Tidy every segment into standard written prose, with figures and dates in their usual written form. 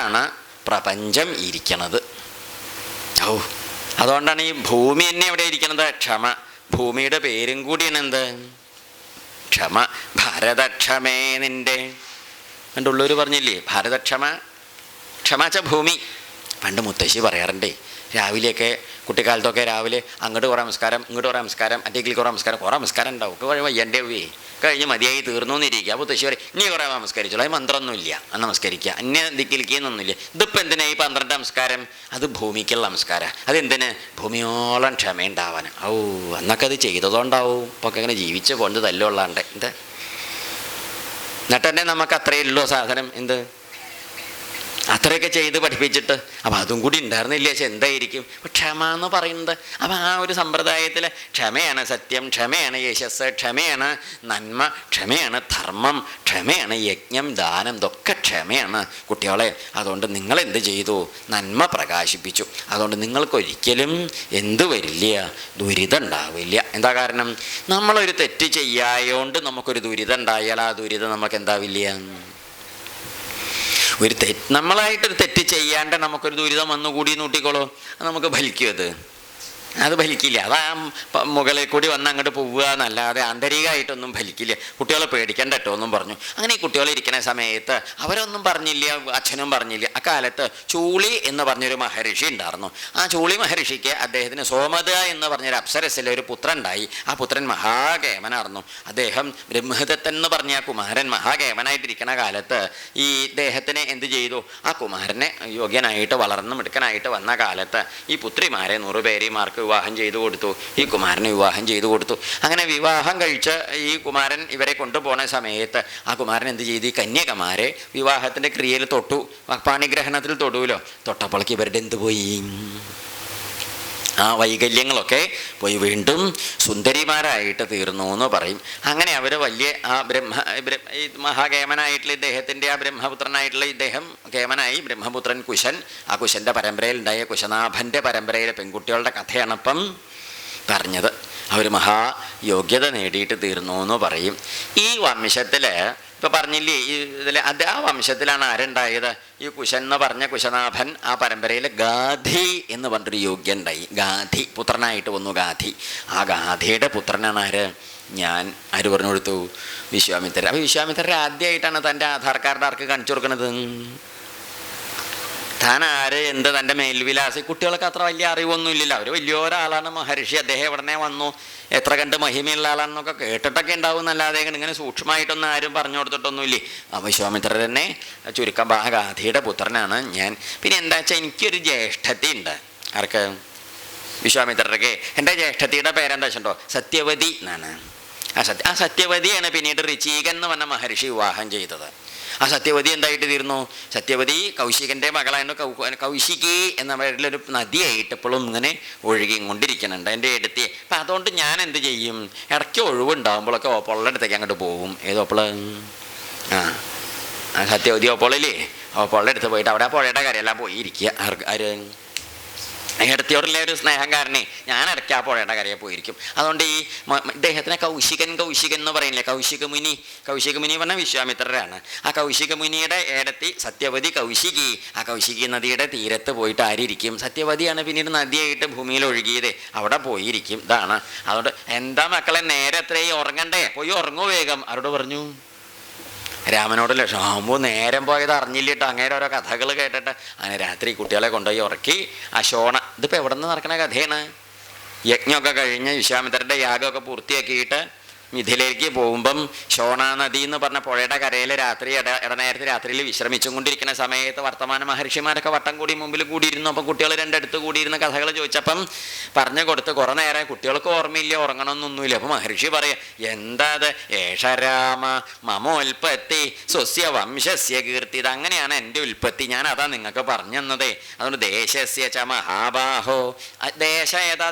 ഇവിടാണ് പ്രപഞ്ചം ഇരിക്കണത്. ഓ, അതുകൊണ്ടാണ് ഈ ഭൂമി തന്നെ എവിടെ ഇരിക്കണത്? ക്ഷമ. ഭൂമിയുടെ പേരും കൂടിയാണ് എന്ത്? ക്ഷമ. ഭാരതക്ഷമേ നിൻ്റെ. എൻ്റെ ഉള്ളൂർ പറഞ്ഞില്ലേ ഭാരതക്ഷമ. ക്ഷമാച്ച ഭൂമി. പണ്ട് മുത്തശ്ശി പറയാറുണ്ടേ, രാവിലെയൊക്കെ കുട്ടിക്കാലത്തൊക്കെ രാവിലെ അങ്ങോട്ട് കുറേ നമസ്കാരം, ഇങ്ങോട്ട് കുറേ നമസ്കാരം, അറ്റേക്കിൽ കുറേ നമസ്കാരം, കുറേ നമസ്കാരം ഉണ്ടാവും. കുറേ വയ്യൻ്റെ കഴിഞ്ഞ് മതിയായി തീർന്നു എന്നിരിക്കുക. അപ്പോൾ മുത്തശ്ശി പറയും ഇനി കുറേ നമസ്കരിച്ചോളൂ, അത് മന്ത്രമൊന്നുമില്ല, അത് നമസ്കരിക്കുക, അന്യ ദിക്കിലിരിക്കുന്നൊന്നുമില്ല. ഇതിപ്പോൾ എന്തിനാ ഈ 12 നമസ്കാരം? അത് ഭൂമിക്കുള്ള നമസ്കാരം. അതെന്തിന്? ഭൂമിയോളം ക്ഷമയുണ്ടാവാൻ. ഓ, എന്നൊക്കെ അത് ചെയ്തതുകൊണ്ടാവും ഇപ്പോൾ ഒക്കെ ഇങ്ങനെ ജീവിച്ച് കൊണ്ട് തല്ലുകൊള്ളാണ്ട്. എന്താ എന്നിട്ട് തന്നെ നമുക്ക് അത്രയേ ഉള്ളൂ സാധനം. എന്ത് അത്രയൊക്കെ ചെയ്ത് പഠിപ്പിച്ചിട്ട് അപ്പം അതും കൂടി ഉണ്ടായിരുന്നില്ല. പക്ഷെ എന്തായിരിക്കും ക്ഷമ എന്ന് പറയുന്നത്? അപ്പം ആ ഒരു സമ്പ്രദായത്തിൽ ക്ഷമയാണ് സത്യം, ക്ഷമയാണ് യശസ്, ക്ഷമയാണ് നന്മ, ക്ഷമയാണ് ധർമ്മം, ക്ഷമയാണ് യജ്ഞം, ദാനം. ഇതൊക്കെ ക്ഷമയാണ് കുട്ടികളെ. അതുകൊണ്ട് നിങ്ങൾ എന്ത് ചെയ്തു? നന്മ പ്രകാശിപ്പിച്ചു. അതുകൊണ്ട് നിങ്ങൾക്കൊരിക്കലും എന്ത് വരില്ല? ദുരിതം ഉണ്ടാവില്ല. എന്താ കാരണം? നമ്മളൊരു തെറ്റ് ചെയ്യായോണ്ട് നമുക്കൊരു ദുരിതം ഉണ്ടായാൽ ആ ദുരിതം നമുക്ക് എന്താവില്ല? നമ്മളായിട്ടൊരു തെറ്റ് ചെയ്യാണ്ട് നമുക്കൊരു ദുരിതം വന്നുകൂടി നൂട്ടിക്കോളൂ, നമുക്ക് ഫലിക്കും? അത് ഫലിക്കില്ല. അത് ആ മുകളിൽ കൂടി വന്ന് അങ്ങോട്ട് പോവുക എന്നല്ലാതെ ആന്തരികമായിട്ടൊന്നും ഫലിക്കില്ല. കുട്ടികളെ പേടിക്കണ്ട കേട്ടോ എന്നും പറഞ്ഞു. അങ്ങനെ ഈ കുട്ടികളിരിക്കുന്ന സമയത്ത് അവരൊന്നും പറഞ്ഞില്ല, അച്ഛനും പറഞ്ഞില്ല. അക്കാലത്ത് ചൂളി എന്ന് പറഞ്ഞൊരു മഹർഷി ഉണ്ടായിരുന്നു. ആ ചൂളി മഹർഷിക്ക് അദ്ദേഹത്തിന് സോമത എന്ന് പറഞ്ഞൊരു അപ്സരസിലെ ഒരു പുത്രൻ ഉണ്ടായി. ആ പുത്രൻ മഹാകേമനായിരുന്നു. അദ്ദേഹം ബ്രഹ്മദത്തൻ എന്ന് പറഞ്ഞ ആ കുമാരൻ മഹാകേമനായിട്ടിരിക്കുന്ന കാലത്ത് ഈ ഇദ്ദേഹത്തിനെ എന്ത് ചെയ്തു? ആ കുമാരനെ യോഗ്യനായിട്ട് വളർന്ന് മിടുക്കനായിട്ട് വന്ന കാലത്ത് ഈ പുത്രിമാരെ 100 പേരെമാർക്ക് വിവാഹം ചെയ്തു കൊടുത്തു. ഈ കുമാരനെ വിവാഹം ചെയ്തു കൊടുത്തു. അങ്ങനെ വിവാഹം കഴിച്ച് ഈ കുമാരൻ ഇവരെ കൊണ്ടുപോകുന്ന സമയത്ത് ആ കുമാരൻ എന്ത് ചെയ്തു? ഈ കന്യകമാരെ വിവാഹത്തിൻ്റെ ക്രിയയിൽ തൊട്ടു, പാണിഗ്രഹണത്തിൽ തൊടുവല്ലോ. തൊട്ടപ്പോഴേക്ക് ഇവരുടെ എന്ത് പോയി? ആ വൈകല്യങ്ങളൊക്കെ പോയി വീണ്ടും സുന്ദരിമാരായിട്ട് തീർന്നു എന്ന് പറയും. അങ്ങനെ അവർ വലിയ ആ ഈ മഹാകേമനായിട്ടുള്ള ഇദ്ദേഹത്തിൻ്റെ ആ ബ്രഹ്മപുത്രനായിട്ടുള്ള ഇദ്ദേഹം കേമനായി. ബ്രഹ്മപുത്രൻ കുശൻ. ആ കുശൻ്റെ പരമ്പരയിൽ ഉണ്ടായ കുശനാഭൻ്റെ പരമ്പരയിലെ പെൺകുട്ടികളുടെ കഥയാണിപ്പം പറഞ്ഞത്. അവർ മഹായോഗ്യത നേടിയിട്ട് തീർന്നു എന്ന് പറയും. ഈ വംശത്തിൽ ഇപ്പോൾ പറഞ്ഞില്ലേ, ഈ ഇതിൽ ആ വംശത്തിലാണ് ആരുണ്ടായത്? ഈ കുശൻ എന്ന് പറഞ്ഞ കുശനാഭൻ ആ പരമ്പരയിൽ ഗാധി എന്ന് പറഞ്ഞൊരു യോഗ്യൻ ഉണ്ടായി. ഗാധി പുത്രനായിട്ട് വന്നു. ഗാധി. ആ ഗാധിയുടെ പുത്രനാണ് ആര്? ആര് പറഞ്ഞു കൊടുത്തു? വിശ്വാമിത്രർ. അപ്പോൾ വിശ്വാമിത്രർ ആദ്യമായിട്ടാണ് തൻ്റെ ആധാർ കാർഡ് ആർക്ക് കാണിച്ചു കൊടുക്കുന്നത്? താൻ ആര്, എന്ത്, തൻ്റെ മേൽവിലാസം. കുട്ടികൾക്ക് അത്ര വലിയ അറിവൊന്നുമില്ലല്ലോ. അവർ വലിയൊരാളാണ് മഹർഷി, അദ്ദേഹം എവിടെ വന്നു, എത്ര കണ്ട് മഹിമയുള്ള ആളാണെന്നൊക്കെ കേട്ടിട്ടൊക്കെ ഉണ്ടാവും എന്നല്ലാതെ ഇങ്ങനെ സൂക്ഷ്മമായിട്ടൊന്നും ആരും പറഞ്ഞു കൊടുത്തിട്ടൊന്നുമില്ലേ. ആ വിശ്വാമിത്രർ തന്നെ ചുരുക്കം ഗാധിയുടെ പുത്രനാണ് ഞാൻ. പിന്നെ എന്താ വെച്ചാൽ എനിക്കൊരു ജ്യേഷ്ഠത്തി ഉണ്ട്. ആർക്ക്? വിശ്വാമിത്രർക്ക്. എൻ്റെ ജ്യേഷ്ഠത്തിയുടെ പേരെന്താ വെച്ചിട്ടുണ്ടോ? സത്യവതി എന്നാണ്. ആ സത്യവതിയാണ് പിന്നീട് ഋചീകൻ എന്ന് പറഞ്ഞ മഹർഷി വിവാഹം ചെയ്തത്. ആ സത്യവതി എന്തായിട്ട് തീർന്നു? സത്യവതി കൗശികൻ്റെ മകളായിരുന്നു. കൗശികി എന്ന പേരിലൊരു നദിയായിട്ട് ഇപ്പോഴും ഇങ്ങനെ ഒഴുകിക്കൊണ്ടിരിക്കുന്നുണ്ട് എൻ്റെ അടുത്ത്. അപ്പം അതുകൊണ്ട് ഞാൻ എന്ത് ചെയ്യും? ഇടയ്ക്ക് ഒഴിവുണ്ടാകുമ്പോഴൊക്കെ ഓപ്പോളുടെ അടുത്തേക്ക് അങ്ങോട്ട് പോകും. ഏതോപ്പോൾ? സത്യവതി ഓപ്പോളില്ലേ? ഓപ്പോളുടെ അടുത്ത് പോയിട്ട് അവിടെ ആ പുഴയുടെ കരയെല്ലാം പോയി ഇരിക്കുക. ആര്? ഇടത്തിയോടുള്ള ഒരു സ്നേഹം കാരണേ ഞാൻ ഇടയ്ക്ക് ആ പുഴയുടെ കരയെ പോയിരിക്കും. അതുകൊണ്ട് ഈ ഇദ്ദേഹത്തിനെ കൗശികൻ എന്ന് പറയില്ലേ? കൗശിക മുനി പറഞ്ഞാൽ വിശ്വാമിത്രരാണ്. ആ കൗശിക മുനിയുടെ ഏടത്തി സത്യവതി കൗശികി. ആ കൗശികി നദിയുടെ തീരത്ത് പോയിട്ട് ആരിയിരിക്കും? സത്യവതിയാണ് പിന്നീട് നദിയായിട്ട് ഭൂമിയിൽ ഒഴുകിയത്. അവിടെ പോയിരിക്കും. ഇതാണ്. അതുകൊണ്ട് എന്താ മക്കളെ, നേരെ എത്രയും ഉറങ്ങണ്ടേ? പോയി ഉറങ്ങൂ വേഗം. ആരോട് പറഞ്ഞു? രാമനോടല്ലേ. ഷാമ്പു നേരം പോയത് അറിഞ്ഞില്ല കേട്ടോ. അങ്ങനെ ഓരോ കഥകൾ കേട്ടിട്ട് അങ്ങനെ രാത്രി കുട്ടികളെ കൊണ്ടുപോയി ഉറക്കി. ശോണ ഇതിപ്പോൾ എവിടെ നിന്ന് നടക്കുന്ന കഥയാണ്? യജ്ഞമൊക്കെ കഴിഞ്ഞ് വിശ്വാമിത്രരുടെ യാഗമൊക്കെ പൂർത്തിയാക്കിയിട്ട് മിഥിലേക്ക് പോകുമ്പം ശോണ നദി എന്ന് പറഞ്ഞ പുഴയുടെ കരയിൽ രാത്രി ഇടനേരത്ത് രാത്രിയിൽ വിശ്രമിച്ചും കൊണ്ടിരിക്കുന്ന സമയത്ത് വർത്തമാന മഹർഷിമാരൊക്കെ വട്ടം കൂടി മുമ്പിൽ കൂടിയിരുന്നു. അപ്പം കുട്ടികൾ രണ്ടടുത്ത് കൂടിയിരുന്ന കഥകൾ ചോദിച്ചപ്പം പറഞ്ഞു കൊടുത്ത് കുറേ നേരം കുട്ടികൾക്ക് ഓർമ്മയില്ല, ഉറങ്ങണമെന്നൊന്നുമില്ല. അപ്പം മഹർഷി പറയാം, എന്താ അത്? ഏഷരാമ മമോൽപ്പത്തി സ്വസ്യ വംശസ്യ കീർത്തി. ഇത് അങ്ങനെയാണ് എൻ്റെ ഉൽപ്പത്തി, ഞാൻ അതാ നിങ്ങൾക്ക് പറഞ്ഞു തന്നതേ. അതുകൊണ്ട് ദേശസ്യ ച മഹാബാഹോ. ദേശം ഏതാ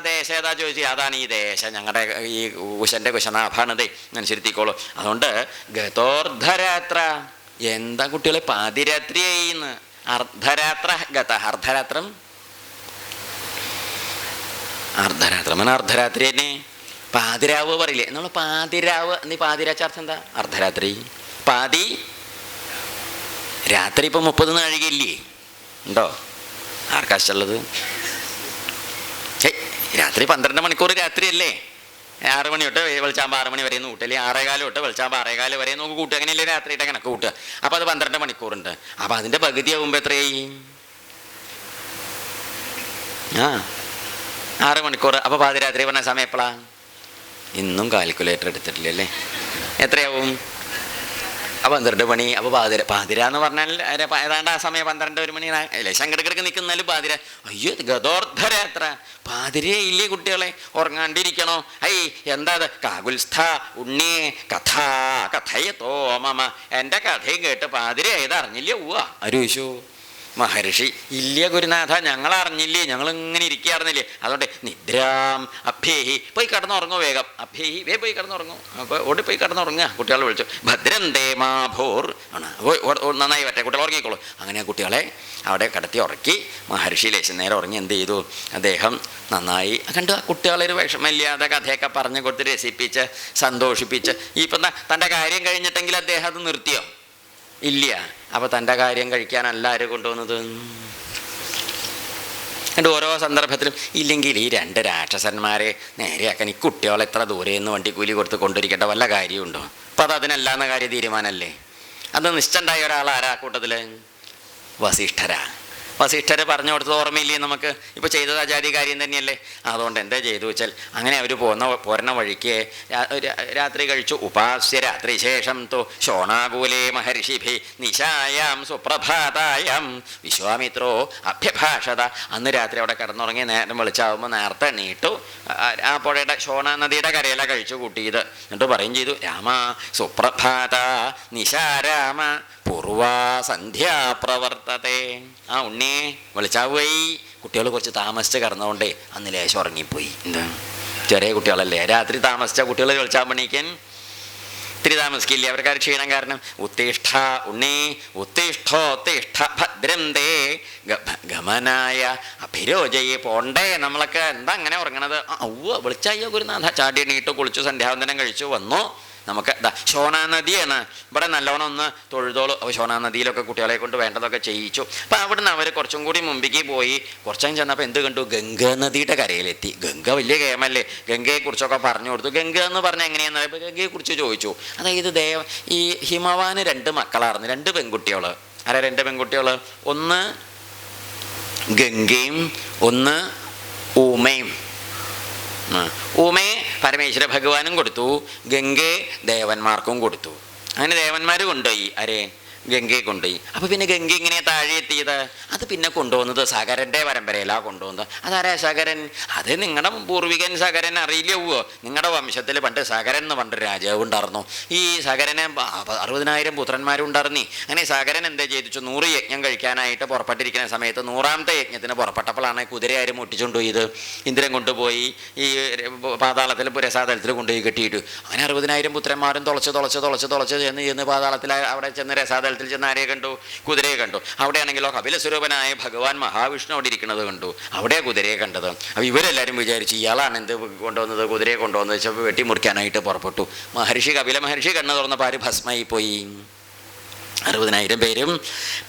ചോദിച്ചു. അതാണ് ഈ ദേശം, ഞങ്ങളുടെ ഈ കുശൻ്റെ കുശനാഭാണ്. അനുസരിത്തിക്കോളൂ. അതുകൊണ്ട് ഗതോർദ്ധരാത്ര. എന്താ കുട്ടികളെ പാതിരാത്രിയായിന്ന്? അർദ്ധരാത്ര ഗത. അർദ്ധരാത്രം അർദ്ധരാത്രി തന്നെ. പാതിരാവ് പറയില്ലേ നമ്മൾ? പാതിരാവ്. നീ പാതിരാച്ച അർത്ഥം എന്താ? അർദ്ധരാത്രി. പാതി രാത്രി. ഇപ്പം 30 നാഴികയില്ലേ? ഉണ്ടോ? ആർക്കാ ഇഷ്ടമുള്ളത്? രാത്രി 12 മണിക്കൂർ രാത്രിയല്ലേ? 6 മണി തൊട്ട് വെളിച്ചാകുമ്പോൾ 6 മണി വരെ ഒന്ന് കൂട്ടുക, അല്ലെങ്കിൽ 6:15 തൊട്ട് വെളിച്ചാകുമ്പോൾ 6:15 വരെ നോക്ക് കൂട്ടുക. അങ്ങനെയല്ലേ രാത്രിയുടെ കണക്ക് കൂട്ടുക. അപ്പോൾ അത് 12 മണിക്കൂറുണ്ട്. അപ്പോൾ അതിൻ്റെ പകുതി ആകുമ്പോൾ എത്രയായി? 6 മണിക്കൂർ. അപ്പോൾ പാതിരാത്രി പറഞ്ഞ സമയം എപ്പോഴാണ്? ഇന്നും കാൽക്കുലേറ്റർ എടുത്തിട്ടില്ലല്ലേ? എത്രയാവും? 12 മണി. അപ്പോൾ പാതിര എന്ന് പറഞ്ഞാൽ ഏതാണ്ട് ആ സമയം 12-1 മണി അല്ലേ? ശങ്കടക്കിടക്ക് നിൽക്കുന്നാലും പാതിര. അയ്യോ, ഗതോർദ്ധരാത്ര പാതിരേ ഇല്ലേ കുട്ടികളെ? ഉറങ്ങാണ്ടിരിക്കണോ? എന്താ അത്? കാകുൽസ്ഥ ഉണ്ണിയെ കഥാ കഥയത്തോ മമ, എൻ്റെ കഥയും കേട്ട് പാതിര ഏതറിഞ്ഞില്ലേ? ഉവ്വ അരുഷു മഹർഷി. ഇല്ല ഗുരുനാഥ, ഞങ്ങൾ അറിഞ്ഞില്ലേ, ഞങ്ങളിങ്ങനെ ഇരിക്കാറിഞ്ഞില്ലേ. അതുകൊണ്ട് നിദ്രാം അഭ്യേഹി, പോയി കിടന്നുറങ്ങും വേഗം. അഭ്യേഹി പോയി കിടന്നുറങ്ങും. അപ്പോൾ ഓടിപ്പോയി കിടന്നുറങ്ങുക. കുട്ടികളെ വിളിച്ചു ഭദ്രന്തേ മാഭോർ ആണ്, നന്നായി പറ്റേ കുട്ടികൾ ഉറങ്ങിക്കോളൂ. അങ്ങനെ കുട്ടികളെ അവിടെ കിടത്തി ഉറക്കി. മഹർഷി ലേശം നേരം ഉറങ്ങി എന്ത് ചെയ്തു? അദ്ദേഹം നന്നായി കണ്ടു. ആ കുട്ടികളൊരു വിഷമമില്ലാതെ കഥയൊക്കെ പറഞ്ഞു കൊടുത്ത് രസിപ്പിച്ച് സന്തോഷിപ്പിച്ച്. ഇപ്പം തൻ്റെ കാര്യം കഴിഞ്ഞിട്ടെങ്കിൽ അദ്ദേഹം അത് നിർത്തിയോ? ഇല്ല. അപ്പോൾ തൻ്റെ കാര്യം കഴിക്കാനല്ല ആര് കൊണ്ടുവന്നത്? എൻ്റെ ഓരോ സന്ദർഭത്തിലും ഇല്ലെങ്കിൽ ഈ 2 രാക്ഷസന്മാരെ നേരെയാക്കാൻ ഈ കുട്ടികളെ എത്ര ദൂരെ നിന്ന് വണ്ടിക്കൂലി കൊടുത്ത് കൊണ്ടിരിക്കേണ്ട വല്ല കാര്യമുണ്ടോ? അപ്പം അത് അതിനല്ലാന്ന കാര്യം തീരുമാനമല്ലേ? അത് നിശ്ചണ്ടായ ഒരാളാരാ കൂട്ടത്തിൽ? വസിഷ്ഠരാ. വസിഷ്ഠർ പറഞ്ഞു കൊടുത്തത് ഓർമ്മയില്ലേ നമുക്ക്? ഇപ്പോൾ ചെയ്തത് അജാതി കാര്യം തന്നെയല്ലേ? അതുകൊണ്ട് എന്താ ചെയ്തു വെച്ചാൽ, അങ്ങനെ അവർ പോരണ വഴിക്ക് രാത്രി കഴിച്ചു. ഉപാസ്യ രാത്രി ശേഷം തു ശോണാകൂലേ മഹർഷിഭി നിശായാം സുപ്രഭാതായാം വിശ്വാമിത്രോ അഭ്യഭാഷത. അന്ന് രാത്രി അവിടെ കിടന്നുറങ്ങി നേരം വെളിച്ചാവുമ്പോൾ നേരത്തെ എണീട്ടു. ആ പുഴയുടെ ശോണ നദിയുടെ കരയില കഴിച്ചു കൂട്ടിയത്. എന്നിട്ട് പറയും ചെയ്തു, രാമ സുപ്രഭാത നിശാരാമ പൂർവാ സന്ധ്യാ പ്രവർത്തത്തെ. ആ ഉണ്ണി വെളിച്ചാവുകയായി. കുട്ടികൾ കുറച്ച് താമസിച്ച് കിടന്നുകൊണ്ടേ അന്ന് ലേശം ഉറങ്ങിപ്പോയി. എന്താ, ചെറിയ കുട്ടികളല്ലേ, രാത്രി താമസിച്ച കുട്ടികൾ വെളിച്ചാൻ പണിക്കാൻ ഇത്തിരി താമസിക്കില്ല. അവർക്ക് ക്ഷീണം കാരണം. ഉത്തിഷ്ഠ ഉണ്ണി ഉത്തിഷ്ഠോത്തിഷ്ഠ ഭദ്രം തേ ഗമനായ അഭിരോജയെ. പോണ്ടേ നമ്മളൊക്കെ, എന്താ അങ്ങനെ ഉറങ്ങണത്? ഔവ്വ വെളിച്ചായോ ഗുരുനാഥ. ചാടി എണീട്ട് കുളിച്ചു സന്ധ്യാവന്തനം കഴിച്ചു വന്നു. നമുക്ക് ശോണാ നദിയാണ് ഇവിടെ, നല്ലോണം ഒന്ന് തൊഴുതോളൂ. അപ്പോൾ ശോണാ നദിയിലൊക്കെ കുട്ടികളെ കൊണ്ട് വേണ്ടതൊക്കെ ചെയ്യിച്ചു. അപ്പം അവിടുന്ന് അവർ കുറച്ചും കൂടി മുമ്പിലേക്ക് പോയി. കുറച്ചും ചെന്നപ്പോൾ എന്ത് കണ്ടു? ഗംഗാ നദിയുടെ കരയിലെത്തി. ഗംഗ വലിയ കേമല്ലേ, ഗംഗയെക്കുറിച്ചൊക്കെ പറഞ്ഞു കൊടുത്തു. ഗംഗ എന്ന് പറഞ്ഞാൽ എങ്ങനെയാണെന്ന് പറയുമ്പോൾ ഗംഗയെക്കുറിച്ച് ചോദിച്ചു. അതായത് ഈ ഹിമവാന് 2 മക്കളായിരുന്നു, 2 പെൺകുട്ടികൾ. ആരാ 2 പെൺകുട്ടികൾ? ഒന്ന് ഗംഗയും ഒന്ന് ഊമയും. ഊമയെ പരമേശ്വര ഭഗവാനും കൊടുത്തു, ഗംഗയെ ദേവന്മാർക്കും കൊടുത്തു. അങ്ങനെ ദേവന്മാർ കൊണ്ടുപോയി. ആരെ? ഗംഗയെ കൊണ്ടുപോയി. അപ്പോൾ പിന്നെ ഗംഗ ഇങ്ങനെ താഴെ എത്തിയത്? അത് പിന്നെ കൊണ്ടുപോകുന്നത് സകരൻ്റെ പരമ്പരയിലാണ് കൊണ്ടുപോകുന്നത്. അതാരാ സകരൻ? അത് നിങ്ങളുടെ പൂർവികൻ സകരൻ അറിയില്ലവോ? നിങ്ങളുടെ വംശത്തിൽ പണ്ട് സകരൻ എന്ന് പണ്ടൊരു രാജാവ് ഉണ്ടായിരുന്നു. ഈ സകരന് 60,000 പുത്രന്മാരുണ്ടായിരുന്നേ. അങ്ങനെ സകരൻ എന്താ ചെയ്തിച്ചു? 100 യജ്ഞം കഴിക്കാനായിട്ട് പുറപ്പെട്ടിരിക്കുന്ന സമയത്ത് 100ാമത്തെ യജ്ഞത്തിന് പുറപ്പെട്ടപ്പോഴാണ് കുതിരയാരും മുട്ടിച്ചുകൊണ്ടുപോയത്. ഇന്ദ്രൻ കൊണ്ടുപോയി ഈ പാതാളത്തിൽ രസാതലത്തിൽ കൊണ്ടുപോയി കെട്ടിയിട്ടു. അങ്ങനെ 60,000 പുത്രന്മാരും തുളച്ച് ചെന്ന് പാതാളത്തിൽ അവിടെ ചെന്ന് രസാതലത്തിൽ ചെന്ന് ആരെയെ കണ്ടു? കുതിരയെ കണ്ടു. അവിടെയാണെങ്കിലോ കപിലസ്വരൂപനായ ഭഗവാൻ മഹാവിഷ്ണു അവിടെ ഇരിക്കുന്നത് കണ്ടു. അവിടെ കുതിരയെ കണ്ടത്. അപ്പോൾ ഇവരെല്ലാവരും വിചാരിച്ചു ഇയാളാണ് എന്ത് കൊണ്ടുവന്നത്, കുതിരയെ കൊണ്ടുവന്നത് വെച്ചപ്പോൾ വെട്ടിമുറിക്കാനായിട്ട് പുറപ്പെട്ടു. കപില മഹർഷി കണ്ണു തുറന്നപ്പോൾ ആര് ഭസ്മായി പോയി? 60,000 പേരും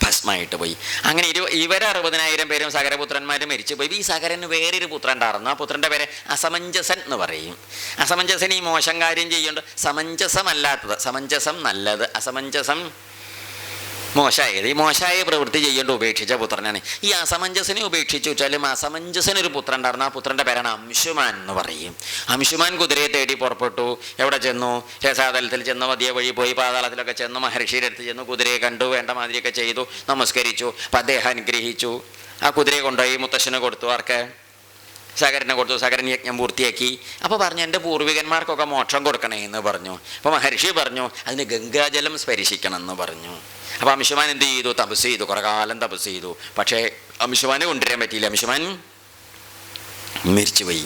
ഭസ്മായിട്ട് പോയി. അങ്ങനെ ഇവർ 60,000 പേരും സകരപുത്രന്മാരും മരിച്ചു പോയി. ഈ സകരന് വേറൊരു പുത്രൻ ഉണ്ടായിരുന്നു. ആ പുത്രൻ്റെ പേര് അസമഞ്ജസൻ എന്ന് പറയും. അസമഞ്ജസൻ ഈ മോശം കാര്യം ചെയ്യുന്നുണ്ട്. സമഞ്ജസമല്ലാത്തത്, സമഞ്ജസം നല്ലത്, അസമഞ്ജസം മോശമായത്. ഈ മോശമായ പ്രവൃത്തി ചെയ്യേണ്ട ഉപേക്ഷിച്ച പുത്രനാണ്. ഈ അസമഞ്ജസനെ ഉപേക്ഷിച്ച് വെച്ചാലും അസമഞ്ജസനൊരു പുത്രൻ ഉണ്ടായിരുന്നു. ആ പുത്രൻ്റെ പേരാണ് അംശുമാൻ എന്ന് പറയും. അംശുമാൻ കുതിരയെ തേടി പുറപ്പെട്ടു. എവിടെ ചെന്നു? രസാതലത്തിൽ ചെന്നു. മതിയ വഴി പോയി പാതാളത്തിലൊക്കെ ചെന്നു. മഹർഷിയുടെ അടുത്ത് ചെന്നു. കുതിരയെ കണ്ടു. വേണ്ട മാതിരിയൊക്കെ ചെയ്തു. നമസ്കരിച്ചു. അപ്പം അദ്ദേഹം അനുഗ്രഹിച്ചു. ആ കുതിരയെ കൊണ്ടുപോയി മുത്തശ്ശന് കൊടുത്തു. ആർക്ക്? സകരനെ കൊടുത്തു. സകരൻ യജ്ഞം പൂർത്തിയാക്കി. അപ്പോൾ പറഞ്ഞു എൻ്റെ പൂർവികന്മാർക്കൊക്കെ മോക്ഷം കൊടുക്കണേ എന്ന് പറഞ്ഞു. അപ്പോൾ മഹർഷി പറഞ്ഞു അതിന് ഗംഗാജലം സ്പരിശിക്കണം എന്ന് പറഞ്ഞു. അപ്പോൾ അംശുമാൻ എന്ത് ചെയ്തു? തപസ് ചെയ്തു. കുറേ കാലം തപസ് ചെയ്തു. പക്ഷേ അംശുമാനെ കൊണ്ടുവരാൻ പറ്റിയില്ല. അംശുമാൻ മരിച്ചുപോയി.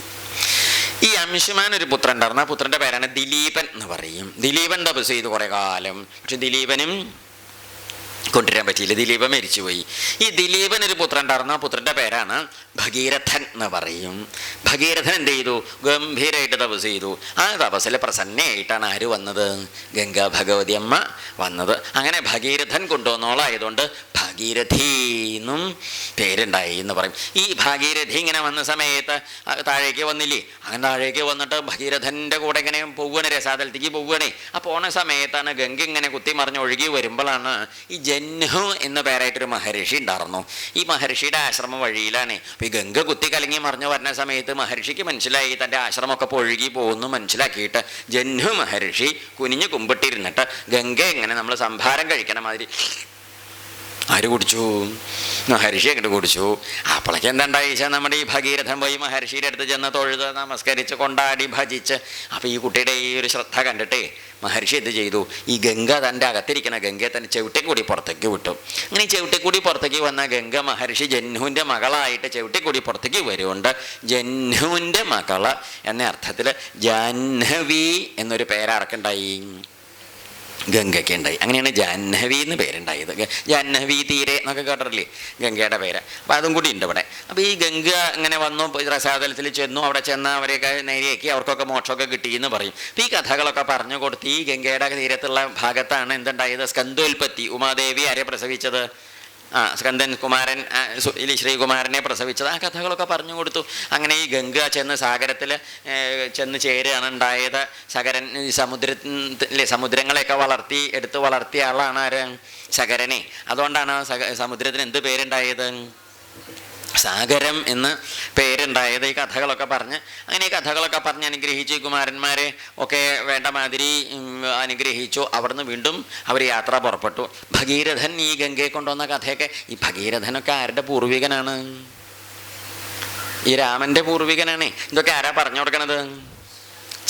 ഈ അംശുമാൻ ഒരു പുത്രൻ ഉണ്ടായിരുന്നു. ആ പുത്രൻ്റെ പേരാണ് ദിലീപൻ എന്ന് പറയും. ദിലീപൻ തപസ് ചെയ്തു കുറേ കാലം. പക്ഷെ ദിലീപനും കൊണ്ടുവരാൻ പറ്റിയില്ല. ദിലീപൻ മരിച്ചുപോയി. ഈ ദിലീപനൊരു പുത്രൻ ഉണ്ടായിരുന്നു. ആ പുത്രൻ്റെ പേരാണ് ഭഗീരഥൻ എന്ന് പറയും. ഭഗീരഥൻ എന്ത് ചെയ്തു? ഗംഭീരമായിട്ട് തപസ് ചെയ്തു. ആ തപസ്സിൽ പ്രസന്നയായിട്ടാണ് ആര് വന്നത്? ഗംഗാ ഭഗവതി അമ്മ വന്നത്. അങ്ങനെ ഭഗീരഥൻ കൊണ്ടുവന്നോളായതുകൊണ്ട് ഭാഗീരഥി എന്നും പേരുണ്ടായി എന്ന് പറയും. ഈ ഭാഗീരഥി ഇങ്ങനെ വന്ന സമയത്ത് താഴേക്ക് വന്നില്ലേ? അങ്ങനെ താഴേക്ക് വന്നിട്ട് ഭഗീരഥൻ്റെ കൂടെ ഇങ്ങനെ പോവുകയാണ്, രസാതലത്തേക്ക് പോവുകയാണേ. ആ പോണ സമയത്താണ് ഗംഗ ഇങ്ങനെ കുത്തി മറിഞ്ഞ് ഒഴുകി വരുമ്പോഴാണ് ഈ ജഹ്നു എന്ന പേരായിട്ടൊരു മഹർഷി ഉണ്ടായിരുന്നു. ഈ മഹർഷിയുടെ ആശ്രമം വഴിയിലാണ്. അപ്പോൾ ഈ ഗംഗ കുത്തി കലങ്ങി മറിഞ്ഞ് വരുന്ന സമയത്ത് മഹർഷിക്ക് മനസ്സിലായി തൻ്റെ ആശ്രമമൊക്കെ ഒഴുകി പോകുന്നു. മനസ്സിലാക്കിയിട്ട് ജഹ്നു മഹർഷി കുനിഞ്ഞ് കുമ്പിട്ടിരുന്നിട്ട് ഗംഗ ഇങ്ങനെ നമ്മൾ സംഭാരം കഴിക്കണ മാതിരി ആര് കുടിച്ചു? മഹർഷി അങ്ങോട്ട് കുടിച്ചു. അപ്പോഴേക്ക് എന്താണ്ടായി വെച്ചാൽ നമ്മുടെ ഈ ഭഗീരഥൻ പോയി മഹർഷിയുടെ അടുത്ത് ചെന്ന് തൊഴുത് നമസ്കരിച്ച് കൊണ്ടാടി ഭജിച്ച്. അപ്പോൾ ഈ കുട്ടിയുടെ ഈ ഒരു ശ്രദ്ധ കണ്ടിട്ടേ മഹർഷി എന്ത് ചെയ്തു? ഈ ഗംഗ തൻ്റെ അകത്തിരിക്കുന്ന ഗംഗയെ തന്നെ ചെവിട്ടിക്കൂടി പുറത്തേക്ക് വിട്ടു. അങ്ങനെ ചെവിട്ടിക്കൂടി പുറത്തേക്ക് വന്ന ഗംഗ മഹർഷി ജഹ്നുവിൻ്റെ മകളായിട്ട് ചെവിട്ടിക്കൂടി പുറത്തേക്ക് വരുകൊണ്ട് ജഹ്നുവിൻ്റെ മകള് എന്ന അർത്ഥത്തിൽ ജാഹ്നവി എന്നൊരു പേരാർക്കുണ്ടായി? ഗംഗയ്ക്ക് ഉണ്ടായി. അങ്ങനെയാണ് ജാഹ്നവി എന്ന് പേരുണ്ടായത്. ജാഹ്നവി തീരെ എന്നൊക്കെ കേട്ടിട്ടില്ലേ ഗംഗയുടെ പേര്? അപ്പോൾ അതും കൂടി ഉണ്ട് ഇവിടെ. അപ്പോൾ ഈ ഗംഗ ഇങ്ങനെ വന്നു, രസാതലത്തിൽ ചെന്നു. അവിടെ ചെന്ന് അവരെയൊക്കെ നേരെയാക്കി അവർക്കൊക്കെ മോക്ഷമൊക്കെ കിട്ടിയെന്ന് പറയും. അപ്പോൾ ഈ കഥകളൊക്കെ പറഞ്ഞു കൊടുത്ത് ഈ ഗംഗയുടെ തീരത്തുള്ള ഭാഗത്താണ് എന്തുണ്ടായത്? സ്കന്ദോൽപത്തി. ഉമാദേവി ആരെ പ്രസവിച്ചത്? സ്കന്ദൻ കുമാരൻ ശ്രീകുമാരനെ പ്രസവിച്ചത്. ആ കഥകളൊക്കെ പറഞ്ഞു കൊടുത്തു. അങ്ങനെ ഈ ഗംഗ ചെന്ന് സാഗരത്തിൽ ചെന്ന് ചേരുകയാണ് ഉണ്ടായത്. സഗരൻ സമുദ്രങ്ങളെയൊക്കെ എടുത്ത് വളർത്തിയ ആളാണ് ആര്? സഗരനെ. അതുകൊണ്ടാണ് സമുദ്രത്തിന് എന്ത് പേരുണ്ടായത്? സാഗരം എന്ന് പേരുണ്ടായത്. ഈ കഥകളൊക്കെ പറഞ്ഞ് അങ്ങനെ ഈ കഥകളൊക്കെ പറഞ്ഞ് അനുഗ്രഹിച്ച് കുമാരന്മാരെ ഒക്കെ വേണ്ട മാതിരി അനുഗ്രഹിച്ചു. അവിടുന്ന് വീണ്ടും അവർ യാത്ര പുറപ്പെട്ടു. ഭഗീരഥൻ ഈ ഗംഗയെ കൊണ്ടുവന്ന കഥയൊക്കെ, ഈ ഭഗീരഥനൊക്കെ ആരുടെ പൂർവികനാണ്? ഈ രാമൻ്റെ പൂർവികനാണ്. ഇതൊക്കെ ആരാ പറഞ്ഞു കൊടുക്കണത്?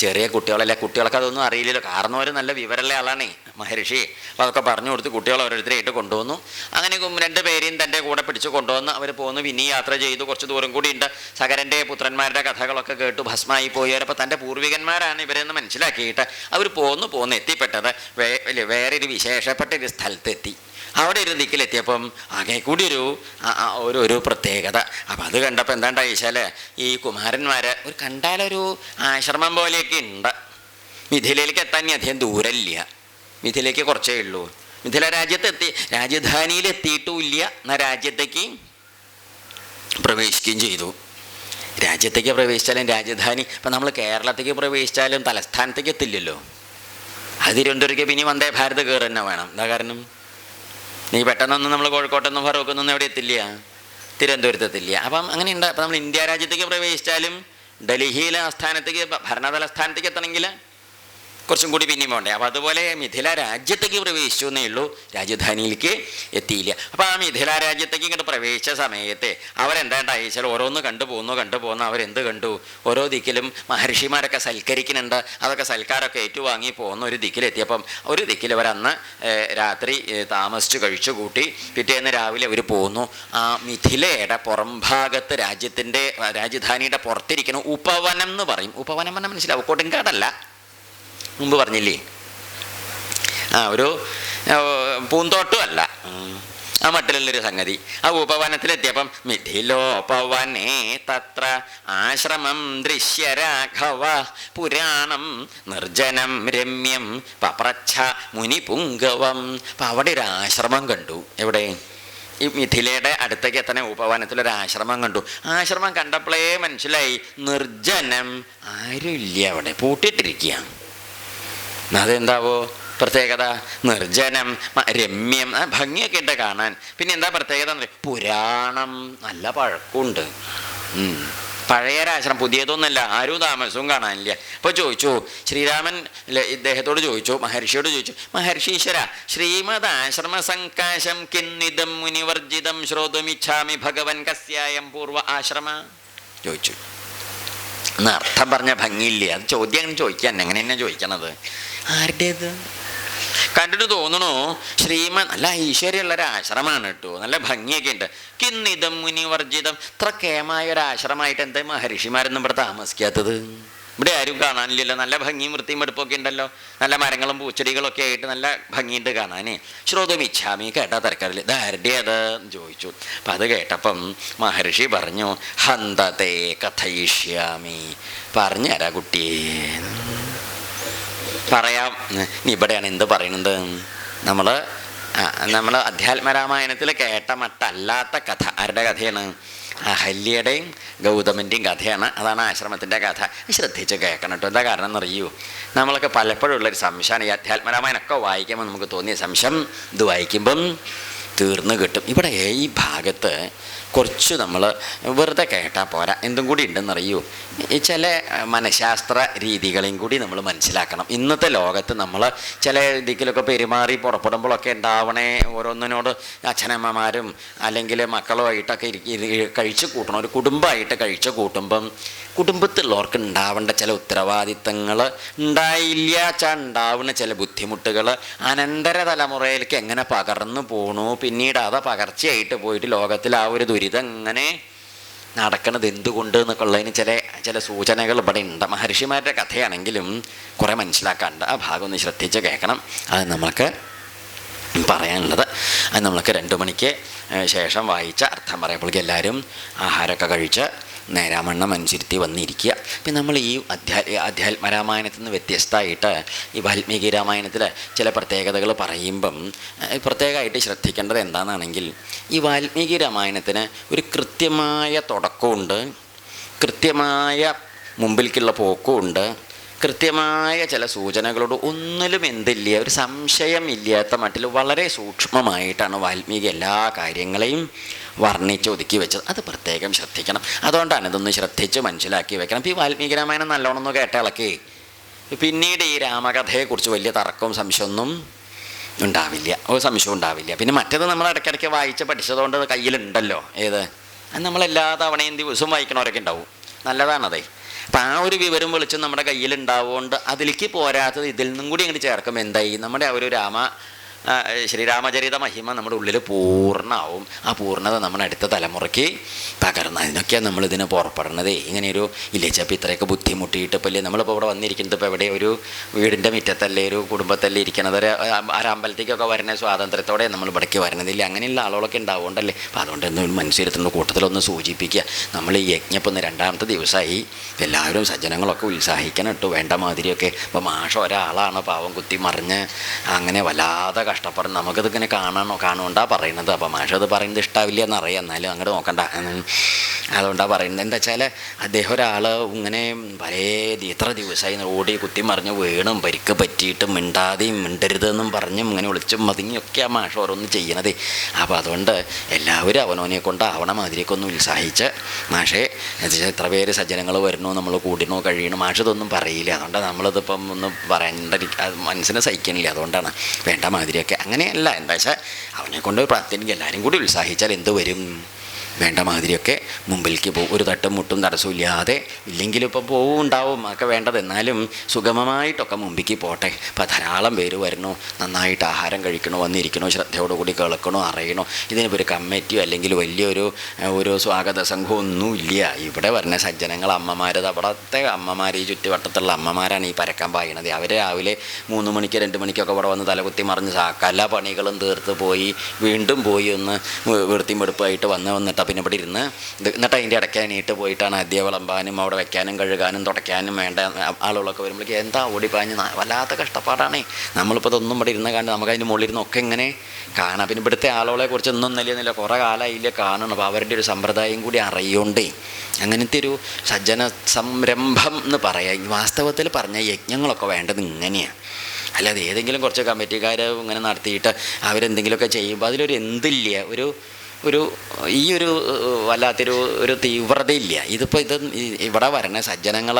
ചെറിയ കുട്ടികളല്ലേ. കുട്ടികൾക്ക് അതൊന്നും അറിയില്ലല്ലോ. കാരണം അവർ നല്ല വിവരമുള്ള ആളാണേ മഹർഷി. അപ്പോൾ അതൊക്കെ പറഞ്ഞു കൊടുത്ത് കുട്ടികൾ ഓരോരുത്തരായിട്ട് കൊണ്ടുവന്നു. അങ്ങനെ 2 പേരെയും തൻ്റെ കൂടെ പിടിച്ച് കൊണ്ടുവന്ന് അവർ പോന്നു. പിന്നെ യാത്ര ചെയ്തു. കുറച്ച് ദൂരം കൂടി ഉണ്ട്. സഗരൻ്റെ പുത്രന്മാരുടെ കഥകളൊക്കെ കേട്ടു ഭസ്മായി പോയവരപ്പോൾ തൻ്റെ പൂർവികന്മാരാണ് ഇവരെന്ന് മനസ്സിലാക്കിയിട്ട് അവർ പോന്ന് എത്തിപ്പെട്ടത് വേറൊരു വിശേഷപ്പെട്ടൊരു സ്ഥലത്തെത്തി. അവിടെ ഒരു ദിക്കിലെത്തിയപ്പം ആകെ കൂടി ഒരു പ്രത്യേകത. അപ്പം അത് കണ്ടപ്പോൾ എന്താണ്ടായി വെച്ചാൽ ഈ കുമാരന്മാർ ഒരു കണ്ടാലൊരു ആശ്രമം പോലെയൊക്കെ ഉണ്ട്. മിഥിലയിലേക്ക് എത്താൻ അധികം ദൂരമില്ല. മിഥിലേക്ക് കുറച്ചേ ഉള്ളൂ. മിഥില രാജ്യത്തെത്തി, രാജധാനിയിലെത്തിയിട്ടുമില്ല. എന്നാൽ രാജ്യത്തേക്ക് പ്രവേശിക്കുകയും ചെയ്തു. രാജ്യത്തേക്ക് പ്രവേശിച്ചാലും രാജധാനി, ഇപ്പം നമ്മൾ കേരളത്തേക്ക് പ്രവേശിച്ചാലും തലസ്ഥാനത്തേക്ക് എത്തില്ലല്ലോ. അത് തിരുവനന്തപുരത്തേക്ക് പിന്നെ വന്ദേ ഭാരത് കയറി തന്നെ വേണം. എന്താ കാരണം? നീ പെട്ടെന്നൊന്നും നമ്മൾ കോഴിക്കോട്ടൊന്നും ഫറൂഖൊന്നും എവിടെ എത്തില്ല, തിരുവനന്തപുരത്ത് എത്തില്ല. അപ്പം അങ്ങനെയുണ്ട്. അപ്പം നമ്മൾ ഇന്ത്യ രാജ്യത്തേക്ക് പ്രവേശിച്ചാലും ഡൽഹിയിലെ ആസ്ഥാനത്തേക്ക് ഭരണതലസ്ഥാനത്തേക്ക് എത്തണമെങ്കിൽ കുറച്ചും കൂടി പിന്നെയും പോകണ്ടേ. അപ്പോൾ അതുപോലെ മിഥില രാജ്യത്തേക്ക് പ്രവേശിച്ചു എന്നേ ഉള്ളൂ, രാജധാനിയിലേക്ക് എത്തിയില്ല. അപ്പോൾ ആ മിഥില രാജ്യത്തേക്ക് ഇങ്ങോട്ട് പ്രവേശിച്ച സമയത്തെ അവരെന്താണ്ടായി വെച്ചാൽ ഓരോന്ന് കണ്ടുപോകുന്നു. അവരെന്ത് കണ്ടു? ഓരോ ദിക്കിലും മഹർഷിമാരൊക്കെ സൽക്കരിക്കുന്നുണ്ട്. അതൊക്കെ സൽക്കാരൊക്കെ ഏറ്റുവാങ്ങി പോകുന്ന ഒരു ദിക്കിലെത്തിയപ്പം ഒരു ദിക്കിൽ അവരന്ന് രാത്രി താമസിച്ച് കഴിച്ചു കൂട്ടി. പിറ്റേന്ന് രാവിലെ അവർ പോന്നു. ആ മിഥിലയുടെ പുറം ഭാഗത്ത് രാജധാനിയുടെ പുറത്തിരിക്കുന്ന ഉപവനം എന്ന് പറയും. ഉപവനം പറഞ്ഞാൽ മനസ്സിലാവും, കൊടുങ്കാടല്ല. മുമ്പ് പറഞ്ഞില്ലേ, ഒരു പൂന്തോട്ടമല്ല, ആ മട്ടിലുള്ളൊരു സംഗതി. ആ ഉപവനത്തിലെത്തിയപ്പം മിഥിലോപവനേ തത്ര ആശ്രമം ദൃശ്യരാഘവ പുരാണം നിർജ്ജനം രമ്യം പപ്രച്ഛ മുനിപുങ്കവം. അപ്പം അവിടെ ഒരു ആശ്രമം കണ്ടു. എവിടെ? ഈ മിഥിലയുടെ അടുത്തേക്ക് എത്തണ ഉപവനത്തിലൊരാശ്രമം കണ്ടു. ആശ്രമം കണ്ടപ്പോഴേ മനസ്സിലായി നിർജ്ജനം, ആരുമില്ല, അവിടെ പൂട്ടിയിട്ടിരിക്കുക. അതെന്താവോ പ്രത്യേകത? നിർജ്ജനം, രമ്യം, ഭംഗിയൊക്കെ ഉണ്ട് കാണാൻ. പിന്നെ എന്താ പ്രത്യേകത? പുരാണം, നല്ല പഴക്കമുണ്ട്. പഴയൊരാശ്രമം, പുതിയതൊന്നുമല്ല, ആരും താമസവും കാണാനില്ല. അപ്പോൾ ചോദിച്ചു ശ്രീരാമൻ ഇദ്ദേഹത്തോട് ചോദിച്ചു, മഹർഷിയോട് ചോദിച്ചു, മഹർഷീശ്വര ശ്രീമദ് ആശ്രമ സങ്കാശം കിന്നിതം മുനിവർജിതം ശ്രോതുമിച്ഛാമി ഭഗവൻ കസ്യായം പൂർവ്വ ആശ്രമ ചോദിച്ചു. എന്ന് അർത്ഥം പറഞ്ഞ ഭംഗിയില്ലേ? അത് ചോദ്യം അങ്ങനെ ചോദിക്കാൻ എങ്ങനെ തന്നെ ചോദിക്കണത്? ആരുടേത്? കണ്ടിട്ട് തോന്നണു നല്ല ഐശ്വര്യമുള്ളൊരു ആശ്രമമാണ് കേട്ടോ, നല്ല ഭംഗിയൊക്കെ ഉണ്ട്. കിന്നിതം മുനിവർജിതം, ഇത്ര കേമായ ഒരു ആശ്രമമായിട്ട് എന്താ മഹർഷിമാരൊന്നും ഇവിടെ താമസിക്കാത്തത്? ഇവിടെ ആരും കാണാനില്ലല്ലോ, നല്ല ഭംഗിയും വൃത്തിയും വെടുപ്പൊക്കെ ഉണ്ടല്ലോ, നല്ല മരങ്ങളും പൂച്ചെടികളൊക്കെ ആയിട്ട് നല്ല ഭംഗിയുണ്ട് കാണാനേ. ശ്രോതമിച്ഛാമി, കേട്ടാ തിരക്കാറില്ല. ഇതാരുടെ അത് എന്ന് ചോദിച്ചു. അപ്പം അത് കേട്ടപ്പം മഹർഷി പറഞ്ഞു, ഹന്തതേ കഥയിഷ്യാമി, പറഞ്ഞുതരാ കുട്ടിയെ, പറയാം. നീ ഇവിടെയാണ് എന്ത് പറയുന്നത്? നമ്മൾ അധ്യാത്മരാമായണത്തിൽ കേട്ട മറ്റല്ലാത്ത കഥ. ആരുടെ കഥയാണ്? അഹല്യയുടെയും ഗൗതമൻ്റെയും കഥയാണ്. അതാണ് ആശ്രമത്തിൻ്റെ കഥ. ശ്രദ്ധിച്ച് കേൾക്കണം കേട്ടോ. എന്താ കാരണം എന്നറിയൂ, നമ്മളൊക്കെ പലപ്പോഴും ഉള്ളൊരു സംശയമാണ്. ഈ അധ്യാത്മരാമായണമൊക്കെ വായിക്കുമ്പോൾ നമുക്ക് തോന്നിയ സംശയം ഇത് വായിക്കുമ്പം തീർന്നു കിട്ടും. ഇവിടെ ഈ ഭാഗത്ത് കുറച്ച് നമ്മൾ വെറുതെ കേട്ടാൽ പോരാ, എന്തും കൂടി ഉണ്ടെന്നറിയൂ. ഈ ചില മനഃശാസ്ത്ര രീതികളെയും കൂടി നമ്മൾ മനസ്സിലാക്കണം. ഇന്നത്തെ ലോകത്ത് നമ്മൾ ചില ദിക്കിലൊക്കെ പെരുമാറി പുറപ്പെടുമ്പോഴൊക്കെ ഉണ്ടാവണേ ഓരോന്നിനോട് അച്ഛനമ്മമാരും അല്ലെങ്കിൽ മക്കളുമായിട്ടൊക്കെ കഴിച്ചു കൂട്ടണം. ഒരു കുടുംബമായിട്ട് കഴിച്ചു കൂട്ടുമ്പം കുടുംബത്തിലുള്ളവർക്ക് ഉണ്ടാവേണ്ട ചില ഉത്തരവാദിത്തങ്ങൾ ഉണ്ടായില്ല വെച്ചാൽ ഉണ്ടാവുന്ന ചില ബുദ്ധിമുട്ടുകൾ അനന്തര തലമുറയിലേക്ക് എങ്ങനെ പകർന്നു പോണു, പിന്നീട് അത് പകർച്ചയായിട്ട് പോയിട്ട് ലോകത്തിൽ ആ ഒരു ദുരിതം എങ്ങനെ നടക്കണത് എന്തുകൊണ്ട് എന്നൊക്കെ ഉള്ളതിന് ചില സൂചനകൾ ഇവിടെ ഉണ്ട്. മഹർഷിമാരുടെ കഥയാണെങ്കിലും കുറേ മനസ്സിലാക്കാണ്ട്. ആ ഭാഗം ഒന്ന് ശ്രദ്ധിച്ച് കേൾക്കണം. അത് നമ്മൾക്ക് പറയാനുള്ളത്. അത് നമ്മൾക്ക് 2 മണിക്ക് ശേഷം വായിച്ച അർത്ഥം പറയുമ്പോഴേക്കും എല്ലാവരും ആഹാരമൊക്കെ കഴിച്ച് നേരാമണ്ണം അനുസരിച്ച് വന്നിരിക്കുക. പിന്നെ നമ്മൾ ഈ അധ്യാത്മരാമായണത്തിൽ നിന്ന് വ്യത്യസ്തമായിട്ട് ഈ വാൽമീകി രാമായണത്തിൽ ചില പ്രത്യേകതകൾ പറയുമ്പം പ്രത്യേകമായിട്ട് ശ്രദ്ധിക്കേണ്ടത് എന്താണെന്നാണെങ്കിൽ, ഈ വാൽമീകി രാമായണത്തിന് ഒരു കൃത്യമായ തുടക്കമുണ്ട്, കൃത്യമായ മുമ്പിലേക്കുള്ള പോക്കുമുണ്ട്, കൃത്യമായ ചില സൂചനകളോട് ഒന്നിലും എന്തില്ല, ഒരു സംശയമില്ലാത്ത മട്ടിൽ വളരെ സൂക്ഷ്മമായിട്ടാണ് വാൽമീകി എല്ലാ കാര്യങ്ങളെയും വർണ്ണിച്ച് ഒതുക്കി വെച്ചത്. അത് പ്രത്യേകം ശ്രദ്ധിക്കണം. അതുകൊണ്ടാണ് ഇതൊന്ന് ശ്രദ്ധിച്ച് മനസ്സിലാക്കി വെക്കണം. ഇപ്പോൾ ഈ വാൽമീകി രാമായണം നല്ലോണം ഒന്ന് കേട്ടിളക്കി പിന്നീട് ഈ രാമകഥയെക്കുറിച്ച് വലിയ തർക്കവും സംശയമൊന്നും ഉണ്ടാവില്ല, ഒരു സംശയവും ഉണ്ടാവില്ല. പിന്നെ മറ്റേത് നമ്മൾ ഇടയ്ക്കിടയ്ക്ക് വായിച്ച് പഠിച്ചതുകൊണ്ട് കയ്യിലുണ്ടല്ലോ. ഏത് നമ്മളെല്ലാ തവണയും ദിവസവും വായിക്കണവരൊക്കെ ഉണ്ടാവും, നല്ലതാണതേ. അപ്പം ആ ഒരു വിവരം വെളിച്ചം നമ്മുടെ കയ്യിലുണ്ടാവുകൊണ്ട് അതിലേക്ക് പോരാത്തത് ഇതിൽ നിന്നും കൂടി അങ്ങോട്ട് ചേർക്കുമ്പോൾ എന്തായി, നമ്മുടെ ആ ഒരു ശ്രീരാമചരിത മഹിമ നമ്മുടെ ഉള്ളിൽ പൂർണ്ണമാവും. ആ പൂർണ്ണത നമ്മുടെ അടുത്ത തലമുറയ്ക്ക് പകർന്ന് അതിനൊക്കെയാണ് നമ്മളിതിന് പുറപ്പെടുന്നത്. ഇങ്ങനെയൊരു ഇല്ലേച്ചപ്പോൾ ഇത്രയൊക്കെ ബുദ്ധിമുട്ടിയിട്ട് ഇപ്പോൾ നമ്മളിപ്പോൾ ഇവിടെ വന്നിരിക്കുന്നത് ഇപ്പോൾ എവിടെ ഒരു വീടിൻ്റെ മുറ്റത്തല്ലേ ഒരു കുടുംബത്തല്ലേ ഇരിക്കണത്, ഒരു അമ്പലത്തേക്കൊക്കെ വരുന്ന സ്വാതന്ത്ര്യത്തോടെ നമ്മൾ ഇവിടേക്ക് വരുന്നതില്ല. അങ്ങനെയുള്ള ആളുകളൊക്കെ ഉണ്ടാവുകൊണ്ടല്ലേ. അപ്പോൾ അതുകൊണ്ട് ഒന്ന് മനസ്സിരുത്തുന്ന കൂട്ടത്തിലൊന്ന് സൂചിപ്പിക്കുക. നമ്മൾ ഈ യജ്ഞപ്പം ഒന്ന് 2ാമത്തെ ദിവസമായി, എല്ലാവരും സജ്ജനങ്ങളൊക്കെ ഉത്സാഹിക്കണം കേട്ടോ, വേണ്ട മാതിരിയൊക്കെ. ഇപ്പോൾ മാഷ ഒരാളാണ് പാവം കുത്തി മറിഞ്ഞ് അങ്ങനെ വല്ലാതെ കഷ്ടപ്പെടുന്നത്. നമുക്കിതിങ്ങനെ കാണുകൊണ്ടാ പറയുന്നത്. അപ്പോൾ മാഷ് അത് പറയുന്നത് ഇഷ്ടാവില്ല എന്നറിയാം, എന്നാലും അങ്ങോട്ട് നോക്കണ്ട. അതുകൊണ്ടാണ് പറയുന്നത്. എന്താ വെച്ചാൽ അദ്ദേഹം ഒരാൾ ഇങ്ങനെ ഇത്ര ദിവസമായി ഓടി കുത്തി മറിഞ്ഞ് വീണും പരിക്ക് പറ്റിയിട്ടും മിണ്ടാതെയും മിണ്ടരുതെന്നും പറഞ്ഞും ഇങ്ങനെ വിളിച്ചും മതിങ്ങിയൊക്കെ ആ മാഷ് ഓരോന്ന് ചെയ്യണത്. അപ്പോൾ അതുകൊണ്ട് എല്ലാവരും അവനോനെ കൊണ്ട് ആവണ മാതിരിയൊക്കെ ഒന്ന് ഉത്സാഹിച്ച് മാഷേ എത്ര പേര് സജ്ജനങ്ങൾ വരണോ, നമ്മൾ കൂടിനോ കഴിയണോ, മാഷ് ഇതൊന്നും പറയില്ല. അതുകൊണ്ടാണ് നമ്മളിതിപ്പം ഒന്ന് മനസ്സിനെ സഹിക്കണില്ല. അതുകൊണ്ടാണ് വേണ്ട മാതിരിയൊക്കെ. അങ്ങനെയല്ല, എന്താ വെച്ചാൽ അവനെ കൊണ്ട് പ്രാർത്ഥനയ്ക്ക് എല്ലാവരും കൂടി ഉത്സാഹിച്ചാൽ എന്ത് വരും, വേണ്ട മാതിരിയൊക്കെ മുമ്പിലേക്ക് പോകും. ഒരു തട്ടും മുട്ടും തടസ്സമില്ലാതെ. ഇല്ലെങ്കിലും ഇപ്പം പോവുണ്ടാവും ഒക്കെ വേണ്ടത്, എന്നാലും സുഗമമായിട്ടൊക്കെ മുമ്പിലേക്ക് പോട്ടെ. ഇപ്പം ധാരാളം പേര് വരണോ, നന്നായിട്ട് ആഹാരം കഴിക്കണോ, വന്നിരിക്കണോ, ശ്രദ്ധയോടുകൂടി കേൾക്കണോ, അറിയണോ. ഇതിനിപ്പോൾ ഒരു കമ്മിറ്റിയോ അല്ലെങ്കിൽ വലിയൊരു സ്വാഗത സംഘമോ ഒന്നുമില്ല. ഇവിടെ വരുന്ന സജ്ജനങ്ങൾ അമ്മമാരത് അവിടത്തെ അമ്മമാർ, ഈ ചുറ്റുവട്ടത്തുള്ള അമ്മമാരാണ് ഈ പരക്കാൻ പായണത്. അവർ രാവിലെ 3 മണിക്ക് 2 മണിക്കൊക്കെ ഇവിടെ വന്ന് തലകുത്തി മറിഞ്ഞ് എല്ലാ പണികളും തീർത്ത് പോയി വീണ്ടും പോയി ഒന്ന് വൃത്തിയും വെടുപ്പായിട്ട് വന്നിട്ട് പിന്നെ ഇവിടെ ഇരുന്ന് എന്നിട്ട് അതിൻ്റെ ഇടയ്ക്കാനായിട്ട് പോയിട്ടാണ് അദ്യ വിളമ്പാനും അവിടെ വെക്കാനും കഴുകാനും തുടയ്ക്കാനും വേണ്ട ആളുകളൊക്കെ വരുമ്പോഴേക്ക് എന്താ ഓടിപ്പാഞ്ഞ് വല്ലാത്ത കഷ്ടപ്പാടാണേ. നമ്മളിപ്പോൾ ഇതൊന്നും ഇവിടെ ഇരുന്ന് കാണും, നമുക്ക് അതിൻ്റെ മുകളിൽ ഇരുന്നൊക്കെ ഇങ്ങനെ കാണാം. പിന്നെ ഇവിടുത്തെ ആളുകളെ കുറിച്ച് ഒന്നും നില കുറേ കാലമായില്ലേ കാണണം. അപ്പോൾ അവരുടെ ഒരു സമ്പ്രദായം കൂടി അറിയുകൊണ്ടേ അങ്ങനത്തെ ഒരു സജ്ജന സംരംഭം എന്ന് പറയാം. വാസ്തവത്തിൽ പറഞ്ഞ യജ്ഞങ്ങളൊക്കെ വേണ്ടത് ഇങ്ങനെയാണ്. അല്ലാതെ ഏതെങ്കിലും കുറച്ച് കമ്മിറ്റിക്കാർ ഇങ്ങനെ നടത്തിയിട്ട് അവരെന്തെങ്കിലുമൊക്കെ ചെയ്യുമ്പോൾ അതിലൊരു എന്തില്ല, ഈ ഒരു വല്ലാത്തൊരു തീവ്രതയില്ല. ഇതിപ്പോൾ ഇവിടെ വരണ സജ്ജനങ്ങൾ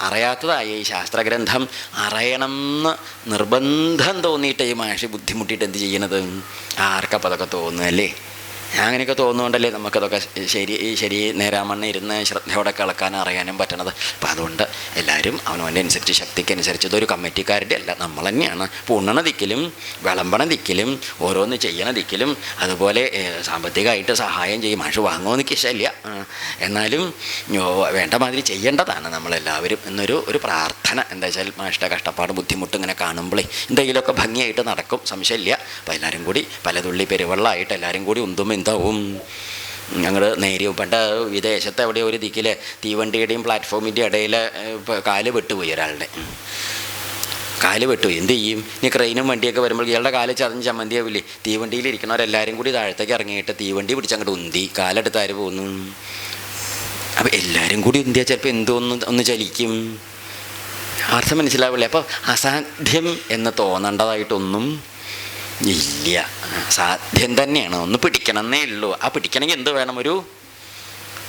അറിയാത്തതായി ഈ ശാസ്ത്രഗ്രന്ഥം അറിയണം എന്ന് നിർബന്ധം തോന്നിയിട്ട് ഈ മാഷി ബുദ്ധിമുട്ടിയിട്ട് എന്ത് ചെയ്യണത്, ആർക്കപ്പം അതൊക്കെ തോന്നുന്നല്ലേ. അങ്ങനെയൊക്കെ തോന്നുന്നുകൊണ്ടല്ലേ നമുക്കതൊക്കെ ശരി നേരാമണ്ണം ഇരുന്ന് ശ്രദ്ധയോടെ കേൾക്കാൻ അറിയാനും പറ്റണത്. അപ്പം അതുകൊണ്ട് എല്ലാവരും അവനവൻ്റെ അനുസരിച്ച് ശക്തിക്കനുസരിച്ച് ഇതൊരു കമ്മിറ്റിക്കാരുടെ അല്ല, നമ്മൾ തന്നെയാണ് പൂണ്ണണ ദിക്കിലും വിളമ്പണ ദിക്കിലും ഓരോന്ന് ചെയ്യണ ദിക്കിലും അതുപോലെ സാമ്പത്തികമായിട്ട് സഹായം ചെയ്യും. മാഷ് വാങ്ങുമെന്ന് ഇഷ്ടമില്ല, എന്നാലും വേണ്ട മാതിരി ചെയ്യേണ്ടതാണ് നമ്മളെല്ലാവരും എന്നൊരു പ്രാർത്ഥന. എന്താ വെച്ചാൽ മാഷിൻ്റെ കഷ്ടപ്പാട് ബുദ്ധിമുട്ട് ഇങ്ങനെ കാണുമ്പോഴേ എന്തെങ്കിലുമൊക്കെ ഭംഗിയായിട്ട് നടക്കും, സംശയമില്ല. അപ്പോൾ എല്ലാവരും കൂടി പലതുള്ളി പെരുവെള്ളമായിട്ട് എല്ലാവരും കൂടി ഉന്തും എന്താവും ഞങ്ങൾ നേരിയും. പണ്ട് വിദേശത്ത് എവിടെ ഒരു ദിക്കിൽ തീവണ്ടിയുടെയും പ്ലാറ്റ്ഫോമിൻ്റെ ഇടയിൽ കാല് വിട്ടുപോയി, ഒരാളുടെ കാല് വെട്ടുപോയി. എന്ത് ചെയ്യും? ഇനി ക്രെയിനും വണ്ടിയൊക്കെ വരുമ്പോൾ ഇയാളുടെ കാല് ചതഞ്ഞ് ചമ്മന്തിയാവില്ലേ? തീവണ്ടിയിലിരിക്കുന്നവരെല്ലാവരും കൂടി താഴത്തേക്ക് ഇറങ്ങിയിട്ട് തീവണ്ടി പിടിച്ചങ്ങോട്ട് ഉന്തി, കാലെടുത്ത് ആര് പോകുന്നു? അപ്പം എല്ലാവരും കൂടി ഉന്തിയാൽ ചിലപ്പോൾ ഒന്ന് ചലിക്കും, അർത്ഥം മനസ്സിലാവില്ല. അപ്പോൾ അസാധ്യം എന്ന് തോന്നേണ്ടതായിട്ടൊന്നും ഇല്ല, സാധ്യം തന്നെയാണ്. ഒന്ന് പിടിക്കണമെന്നേ ഉള്ളൂ. ആ പിടിക്കണമെങ്കിൽ എന്ത് വേണം?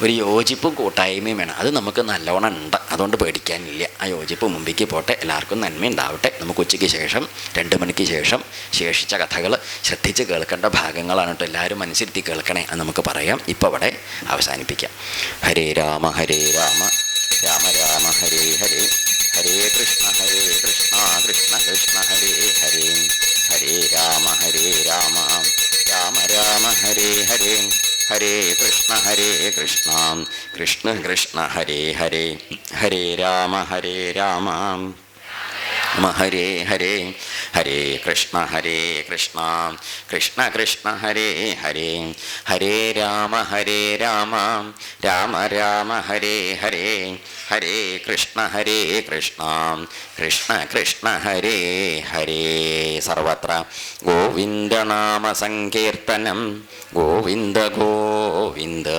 ഒരു യോജിപ്പും കൂട്ടായ്മയും വേണം. അത് നമുക്ക് നല്ലോണം ഉണ്ട്, അതുകൊണ്ട് പേടിക്കാനില്ല. ആ യോജിപ്പ് മുമ്പിലേക്ക് പോട്ടെ, എല്ലാവർക്കും നന്മയുണ്ടാവട്ടെ. നമുക്ക് ഉച്ചയ്ക്ക് ശേഷം 2 മണിക്ക് ശേഷം ശേഷിച്ച കഥകൾ ശ്രദ്ധിച്ച് കേൾക്കേണ്ട ഭാഗങ്ങളാണ് കേട്ടോ. എല്ലാവരും മനസ്സിരുത്തി കേൾക്കണേ, അത് നമുക്ക് പറയാം. ഇപ്പോൾ അവിടെ അവസാനിപ്പിക്കാം. ഹരേ രാമ ഹരേ രാമ രാമ രാമ ഹരേ ഹരേ, ഹരേ കൃഷ്ണ കൃഷ്ണ കൃഷ്ണ ഹരേ ഹരേ, ഹരേ രാമ രാമ രാമ ഹരേ ഹരേ, ഹരേ കൃഷ്ണ കൃഷ്ണ കൃഷ്ണ ഹരേ ഹരേ, ഹരേ രാമ രാമ ഹരേ ഹരേ, ഹരേ കൃഷ്ണ കൃഷ്ണ കൃഷ്ണ ഹരേ ഹരേ, ഹരേ രാമ രാമ രാമ ഹരേ ഹരേ, ഹരേ കൃഷ്ണ കൃഷ്ണ കൃഷ്ണ ഹരേ ഹരേ. സർവത്ര ഗോവിന്ദനാമ സങ്കീർത്തനം, ഗോവിന്ദ ഗോവിന്ദ.